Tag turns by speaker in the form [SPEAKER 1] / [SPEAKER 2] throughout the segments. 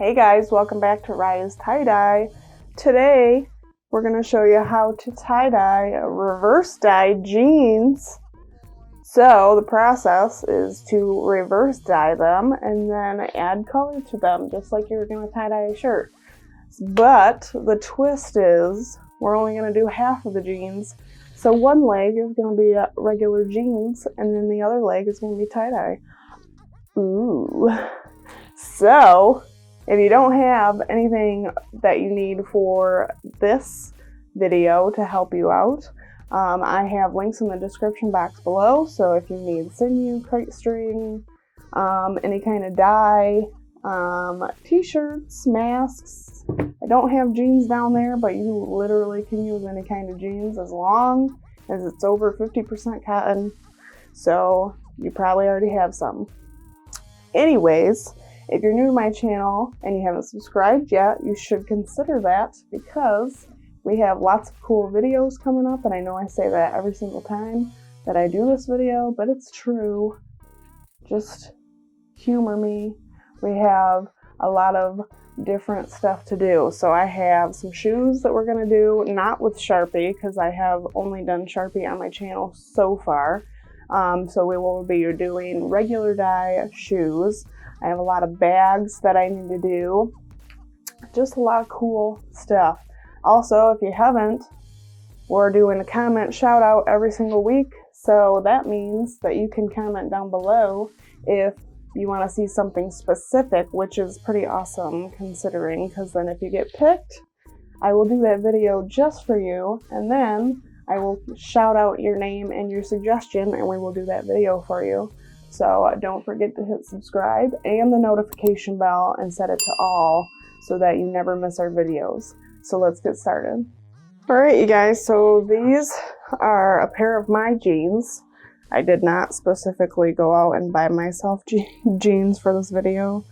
[SPEAKER 1] Hey guys, welcome back to Riahs tie-dye. Today we're going to show you how to tie-dye reverse dye jeans. So the process is to reverse dye them and then add color to them just like you're going to tie-dye a shirt. But the twist is we're only going to do half of the jeans. So one leg is going to be regular jeans and then the other leg is going to be tie-dye. Ooh. So if you don't have anything that you need for this video to help you out, I have links in the description box below. So if you need Sinew, Kite String, any kind of dye, t-shirts, masks. I don't have jeans down there, but you literally can use any kind of jeans as long as it's over 50% cotton. So you probably already have some. Anyways, if you're new to my channel and you haven't subscribed yet, you should consider that because we have lots of cool videos coming up, and I know I say that every single time that I do this video, but it's true. Just humor me. We have a lot of different stuff to do. So I have some shoes that we're going to do, not with Sharpie because I have only done Sharpie on my channel so far. So we will be doing regular dye shoes. I have a lot of bags that I need to do. Just a lot of cool stuff. Also, if you haven't, we're doing a comment shout out every single week. So that means that you can comment down below if you want to see something specific, which is pretty awesome considering, because then if you get picked, I will do that video just for you, and then I will shout out your name and your suggestion, and we will do that video for you. So don't forget to hit subscribe and the notification bell and set it to all so that you never miss our videos. So let's get started. Alright you guys, so these are a pair of my jeans. I did not specifically go out and buy myself jeans for this video.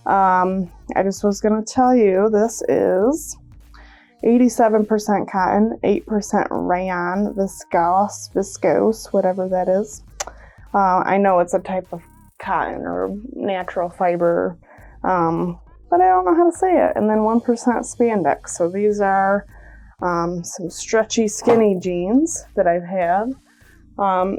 [SPEAKER 1] I just was going to tell you this is 87% cotton, 8% rayon, viscose, whatever that is. I know it's a type of cotton or natural fiber, but I don't know how to say it. And then 1% spandex. So these are some stretchy, skinny jeans that I've had.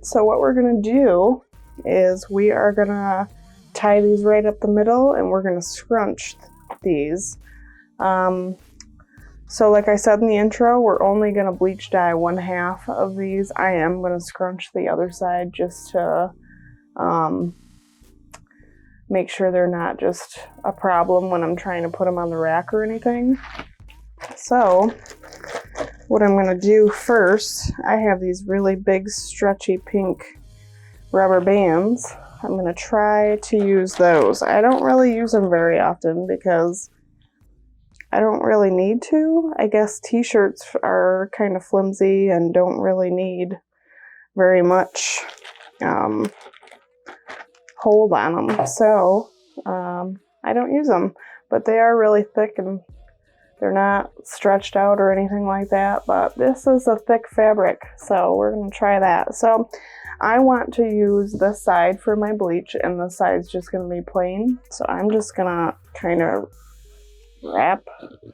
[SPEAKER 1] So what we're going to do is we are going to tie these right up the middle and we're going to scrunch these. So like I said in the intro, we're only going to bleach dye one half of these. I am going to scrunch the other side just to make sure they're not just a problem when I'm trying to put them on the rack or anything. So what I'm going to do first, I have these really big stretchy pink rubber bands. I'm going to try to use those. I don't really use them very often because I don't really need to. I guess t-shirts are kind of flimsy and don't really need very much hold on them. So I don't use them, but they are really thick and they're not stretched out or anything like that, but this is a thick fabric, so we're going to try that. So I want to use this side for my bleach and this side's just going to be plain. So I'm just going to kind of wrap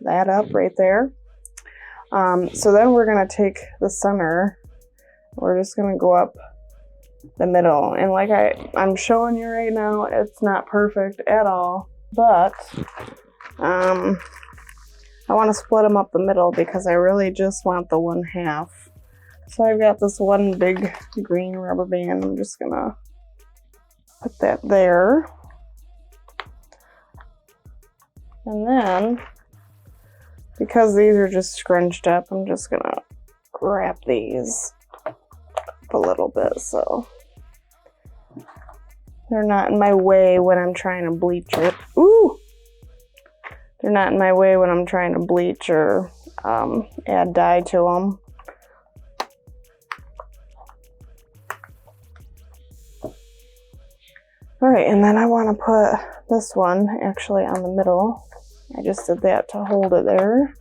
[SPEAKER 1] that up right there. So then we're going to take the center, we're just going to go up the middle, and like I'm showing you right now, it's not perfect at all, but I want to split them up the middle because I really just want the one half. So I've got this one big green rubber band. I'm just gonna put that there. And then, because these are just scrunched up, I'm just gonna wrap these up a little bit so they're not in my way when I'm trying to bleach it. Ooh! They're not in my way when I'm trying to bleach or add dye to them. Alright, and then I want to put this one actually on the middle. I just did that to hold it there.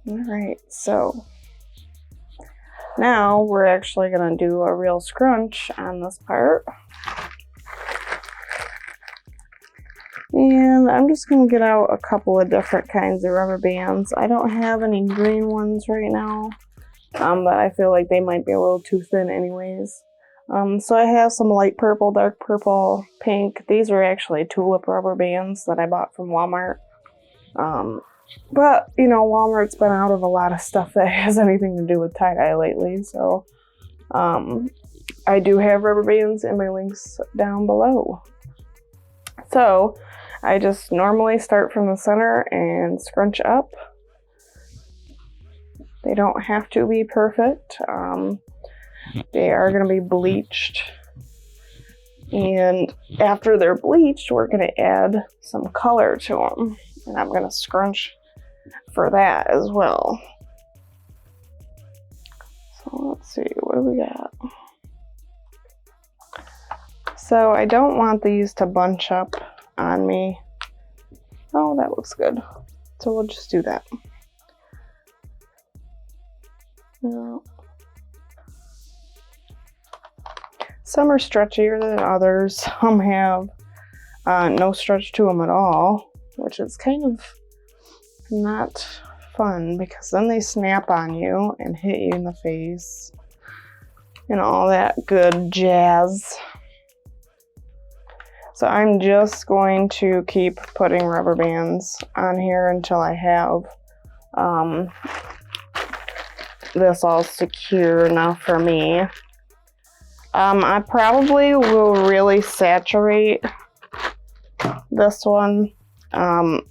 [SPEAKER 1] Alright, so Now we're actually going to do a real scrunch on this part. And I'm just going to get out a couple of different kinds of rubber bands. I don't have any green ones right now, but I feel like they might be a little too thin anyways. So I have some light purple, dark purple, pink. These are actually Tulip rubber bands that I bought from Walmart. But, you know, Walmart's been out of a lot of stuff that has anything to do with tie-dye lately, so I do have rubber bands in my links down below. So I just normally start from the center and scrunch up. They don't have to be perfect. They are going to be bleached. And after they're bleached, we're going to add some color to them. And I'm going to scrunch for that as well. So let's see, what do we got? So I don't want these to bunch up on me. Oh, that looks good. So we'll just do that. No. Some are stretchier than others. Some have no stretch to them at all, which is kind of not fun because then they snap on you and hit you in the face and all that good jazz. So I'm just going to keep putting rubber bands on here until I have this all secure enough for me. I probably will really saturate this one,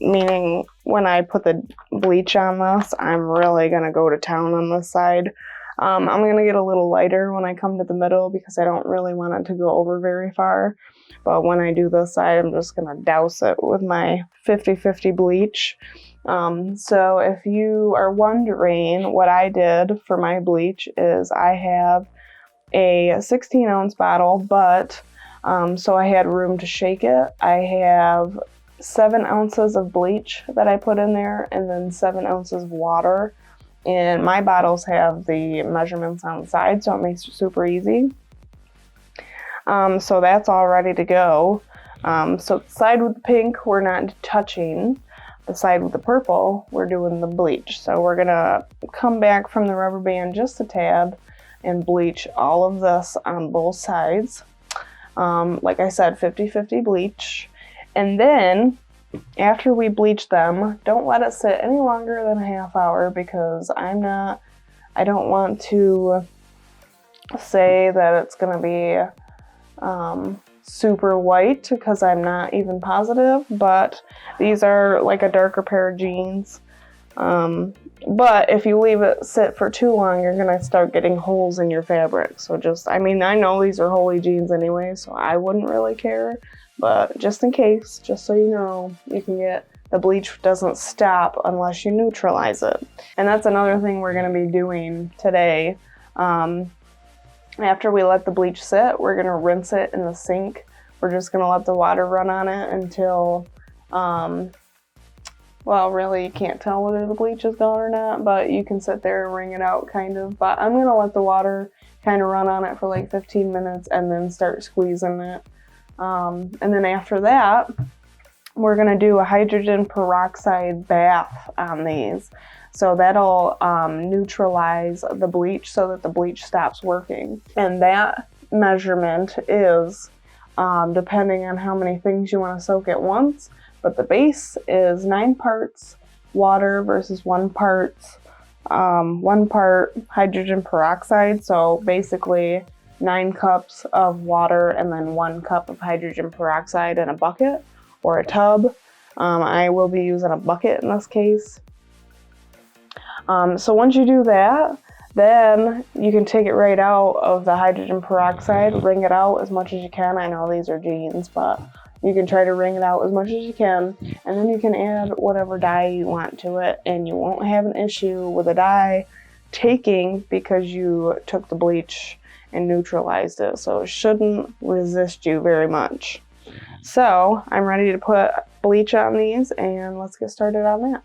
[SPEAKER 1] meaning when I put the bleach on this, I'm really going to go to town on this side. I'm going to get a little lighter when I come to the middle because I don't really want it to go over very far. But when I do this side, I'm just going to douse it with my 50/50 bleach. So if you are wondering what I did for my bleach is I have a 16-ounce bottle, but so I had room to shake it. I have 7 ounces of bleach that I put in there and then 7 ounces of water. And my bottles have the measurements on the side, so it makes it super easy. So that's all ready to go. So the side with the pink, we're not touching. The side with the purple, we're doing the bleach. So we're gonna come back from the rubber band just a tad and bleach all of this on both sides. Like I said, 50/50 bleach. And then after we bleach them, don't let it sit any longer than a half hour because I don't want to say that it's gonna be super white because I'm not even positive, but these are like a darker pair of jeans. But if you leave it sit for too long, you're gonna start getting holes in your fabric. So I know these are holey jeans anyway, so I wouldn't really care, but just in case, just so you know, you can get the bleach doesn't stop unless you neutralize it. And that's another thing we're gonna be doing today. After we let the bleach sit, we're gonna rinse it in the sink. We're just gonna let the water run on it until, well, really you can't tell whether the bleach is gone or not, but you can sit there and wring it out kind of. But I'm gonna let the water kind of run on it for like 15 minutes and then start squeezing it. And then after that, we're gonna do a hydrogen peroxide bath on these. So that'll neutralize the bleach so that the bleach stops working. And that measurement is depending on how many things you want to soak at once. But the base is 9 parts water versus 1 part hydrogen peroxide. So basically 9 cups of water and then 1 cup of hydrogen peroxide in a bucket or a tub. I will be using a bucket in this case. So once you do that, then you can take it right out of the hydrogen peroxide, wring it out as much as you can. I know these are jeans, but you can try to wring it out as much as you can, and then you can add whatever dye you want to it, and you won't have an issue with the dye taking because you took the bleach and neutralized it, so it shouldn't resist you very much. So I'm ready to put bleach on these, and let's get started on that.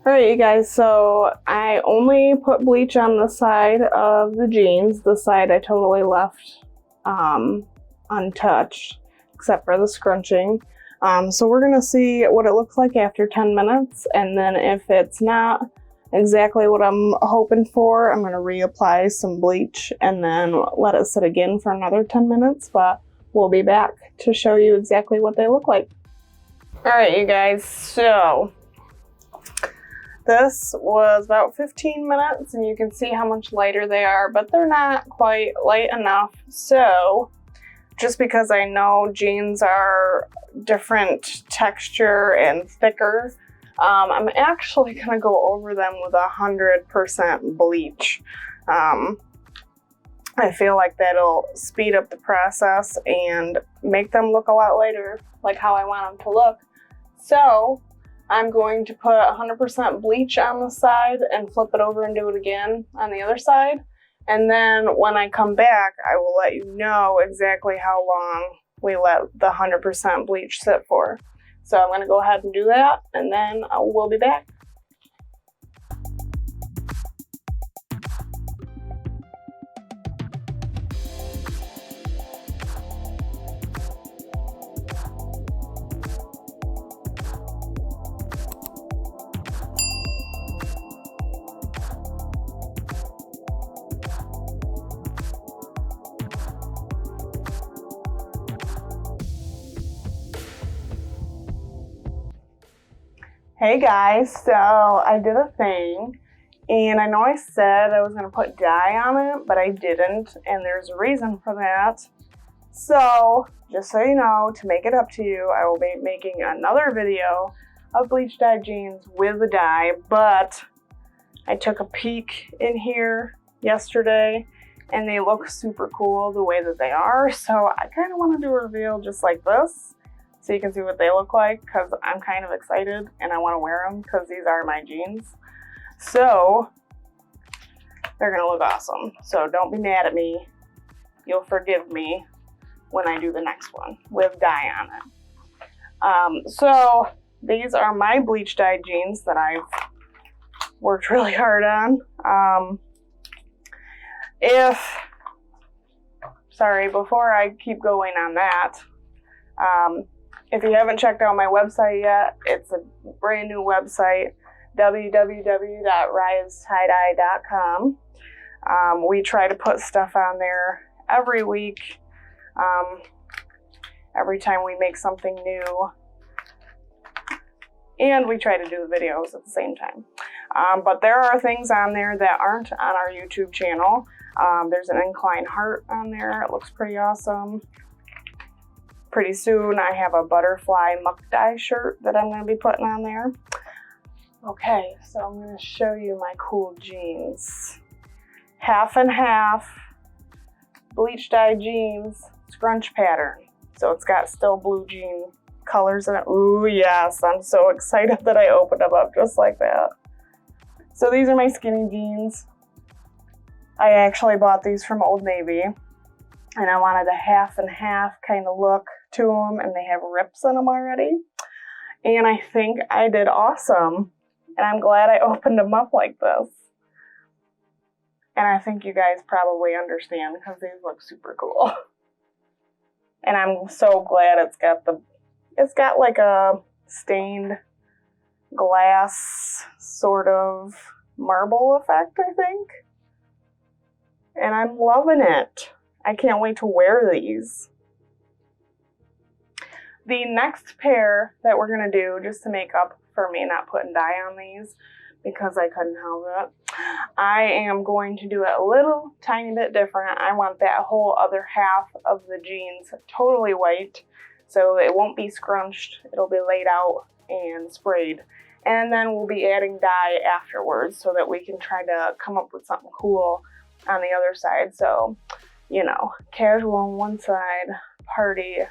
[SPEAKER 1] Alright, you guys, so I only put bleach on the side of the jeans. The side I totally left untouched, except for the scrunching. So we're going to see what it looks like after 10 minutes, and then if it's not exactly what I'm hoping for, I'm going to reapply some bleach and then let it sit again for another 10 minutes, but we'll be back to show you exactly what they look like. Alright, you guys, so this was about 15 minutes, and you can see how much lighter they are, but they're not quite light enough. So just because I know jeans are different texture and thicker, I'm actually going to go over them with 100% bleach. I feel like that'll speed up the process and make them look a lot lighter, like how I want them to look. So I'm going to put 100% bleach on the side and flip it over and do it again on the other side. And then when I come back, I will let you know exactly how long we let the 100% bleach sit for. So I'm going to go ahead and do that, and then we'll be back. Hey guys, so I did a thing, and I know I said I was going to put dye on it, but I didn't, and there's a reason for that. So, just so you know, to make it up to you, I will be making another video of bleach dye jeans with the dye, but I took a peek in here yesterday, and they look super cool the way that they are, so I kind of want to do a reveal just like this, so you can see what they look like, because I'm kind of excited and I want to wear them because these are my jeans. So they're going to look awesome. So don't be mad at me. You'll forgive me when I do the next one with dye on it. So these are my bleach dye jeans that I've worked really hard on. Before I keep going on that, if you haven't checked out my website yet, it's a brand new website, www.riahstieDye.com. We try to put stuff on there every week, every time we make something new, and we try to do the videos at the same time. But there are things on there that aren't on our YouTube channel. There's an inclined heart on there. It looks pretty awesome. Pretty soon I have a butterfly muck dye shirt that I'm going to be putting on there. Okay, so I'm going to show you my cool jeans. Half and half bleach dye jeans, scrunch pattern. So it's got still blue jean colors in it. Ooh, yes, I'm so excited that I opened them up just like that. So these are my skinny jeans. I actually bought these from Old Navy, and I wanted a half and half kind of look to them, and they have rips in them already. And I think I did awesome, and I'm glad I opened them up like this. And I think you guys probably understand because these look super cool. And I'm so glad it's got like a stained glass sort of marble effect, I think. And I'm loving it. I can't wait to wear these. The next pair that we're going to do, just to make up for me not putting dye on these, because I couldn't help it, I am going to do it a little tiny bit different. I want that whole other half of the jeans totally white, so it won't be scrunched. It'll be laid out and sprayed. And then we'll be adding dye afterwards so that we can try to come up with something cool on the other side. So, you know, casual on one side, party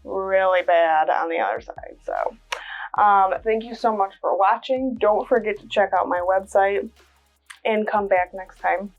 [SPEAKER 1] really bad on the other side. So thank you so much for watching. Don't forget to check out my website and come back next time.